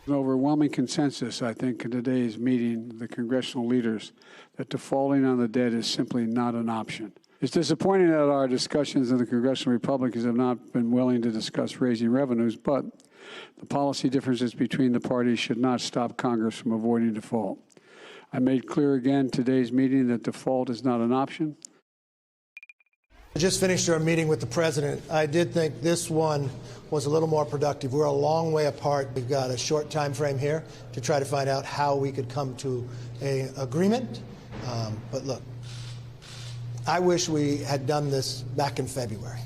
An overwhelming consensus, I think, in today's meeting, the congressional leaders, that defaulting on the debt is simply not an option. It's disappointing that our discussions in the congressional Republicans have not been willing to discuss raising revenues, but the policy differences between the parties should not stop Congress from avoiding default. I made clear again today's meeting that default is not an option. I just finished our meeting with the president. I did think this one was a little more productive. We're a long way apart. We've got a short time frame here to try to find out how we could come to an agreement. But look, I wish we had done this back in February.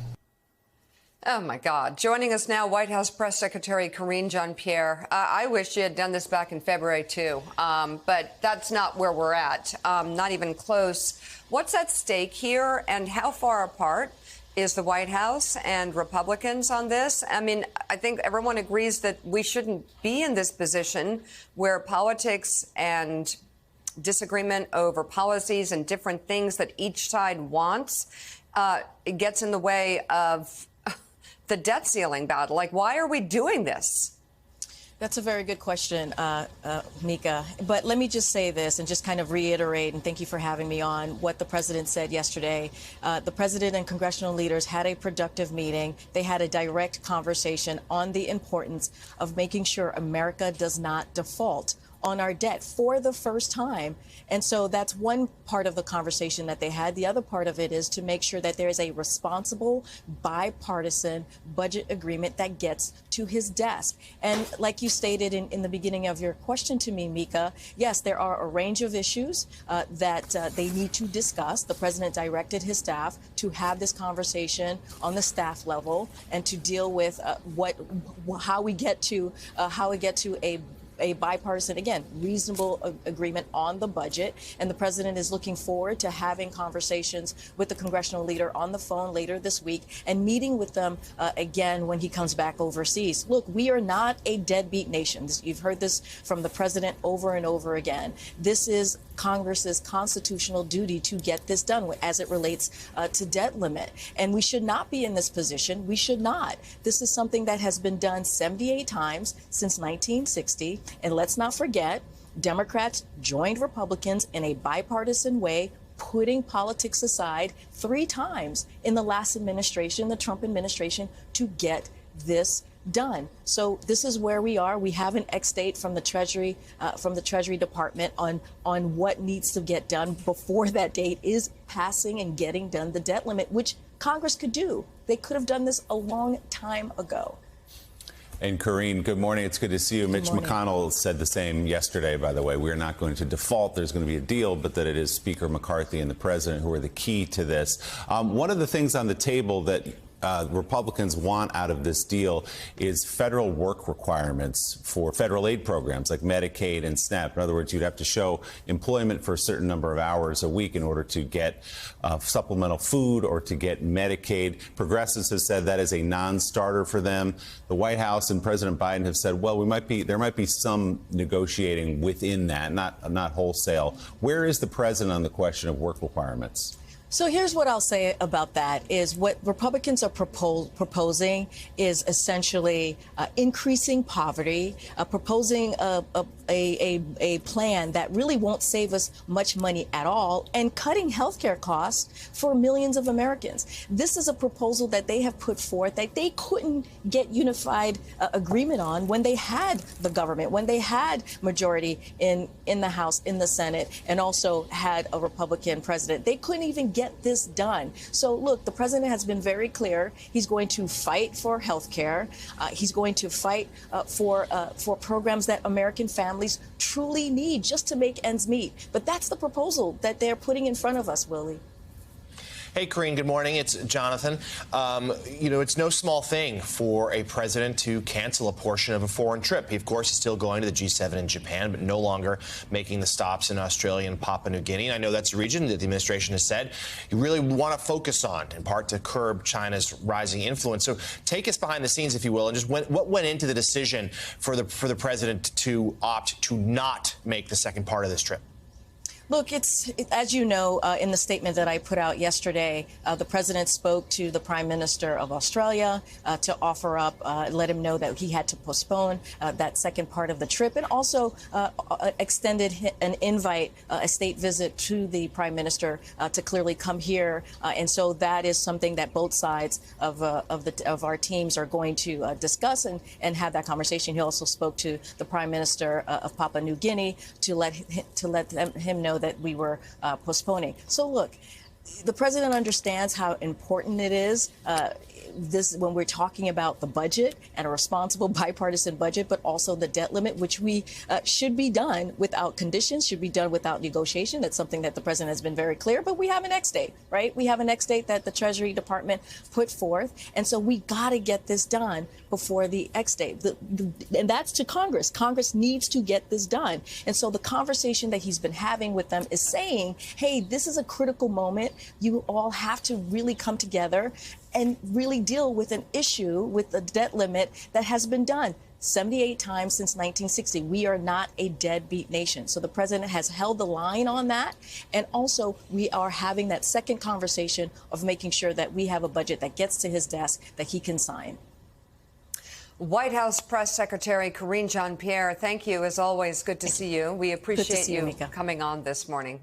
Oh, my God. Joining us now, White House Press Secretary Karine Jean-Pierre. I wish she had done this back in February, too. But that's not where we're at. Not even close. What's at stake here, and how far apart is the White House and Republicans on this? I mean, I think everyone agrees that we shouldn't be in this position where politics and disagreement over policies and different things that each side wants it gets in the way of the debt ceiling battle. Like, why are we doing this? That's a very good question, Mika. But let me just say this and just kind of reiterate, and thank you for having me on, what the president said yesterday. The president and congressional leaders had a productive meeting. They had a direct conversation on the importance of making sure America does not default on our debt for the first time. And so that's one part of the conversation that they had. The other part of it is to make sure that there is a responsible, bipartisan budget agreement that gets to his desk. And like you stated in the beginning of your question to me, Mika, yes, there are a range of issues that they need to discuss. The president directed his staff to have this conversation on the staff level and to deal with how we get to a bipartisan, again, reasonable agreement on the budget. And the president is looking forward to having conversations with the congressional leader on the phone later this week and meeting with them again when he comes back overseas. Look, we are not a deadbeat nation. You've heard this from the president over and over again. This is Congress's constitutional duty to get this done as it relates to debt limit. And we should not be in this position. We should not. This is something that has been done 78 times since 1960. And let's not forget, Democrats joined Republicans in a bipartisan way, putting politics aside 3 times in the last administration, the Trump administration, to get this done. So this is where we are. We have an ex-date from the Treasury Department on what needs to get done before that date is passing and getting done the debt limit, which Congress could do. They could have done this a long time ago. And Karine, good morning. It's good to see you. Mitch McConnell said the same yesterday, by the way. We're not going to default. There's going to be a deal, but that it is Speaker McCarthy and the president who are the key to this. One of the things on the table that Republicans want out of this deal is federal work requirements for federal aid programs like Medicaid and SNAP. In other words, you'd have to show employment for a certain number of hours a week in order to get supplemental food or to get Medicaid. Progressives have said that is a non-starter for them. The White House and President Biden have said, well, there might be some negotiating within that, not wholesale. Where is the president on the question of work requirements? So here's what I'll say about that is what Republicans are proposing is essentially increasing poverty, proposing a plan that really won't save us much money at all, and cutting health care costs for millions of Americans. This is a proposal that they have put forth that they couldn't get unified agreement on when they had the government, when they had majority in the House, in the Senate, and also had a Republican president. They couldn't even get this done. So look, the president has been very clear. He's going to fight for health care. He's going to fight for programs that American families truly need just to make ends meet. But that's the proposal that they're putting in front of us, Willie. Hey, Karine, good morning. It's Jonathan. It's no small thing for a president to cancel a portion of a foreign trip. He, of course, is still going to the G7 in Japan, but no longer making the stops in Australia and Papua New Guinea. And I know that's a region that the administration has said you really want to focus on, in part to curb China's rising influence. So take us behind the scenes, if you will, and just what went into the decision for the president to opt to not make the second part of this trip? Look, as you know, in the statement that I put out yesterday, the president spoke to the Prime Minister of Australia to offer up, let him know that he had to postpone that second part of the trip, and also extended an invite, a state visit to the Prime Minister to clearly come here. And so that is something that both sides of our teams are going to discuss and have that conversation. He also spoke to the Prime Minister of Papua New Guinea to let him know that we were postponing. So look, the president understands how important it is when we're talking about the budget and a responsible bipartisan budget, but also the debt limit, which we should be done without conditions, should be done without negotiation. That's something that the president has been very clear. But we have an X date, right? We have an X date that the Treasury Department put forth. And so we got to get this done before the X date. And that's to Congress. Congress needs to get this done. And so the conversation that he's been having with them is saying, hey, this is a critical moment. You all have to really come together and really deal with an issue with the debt limit that has been done 78 times since 1960. We are not a deadbeat nation. So the president has held the line on that. And also, we are having that second conversation of making sure that we have a budget that gets to his desk that he can sign. White House Press Secretary Karine Jean-Pierre, thank you as always. Good to see you. We appreciate you Mika. coming on this morning.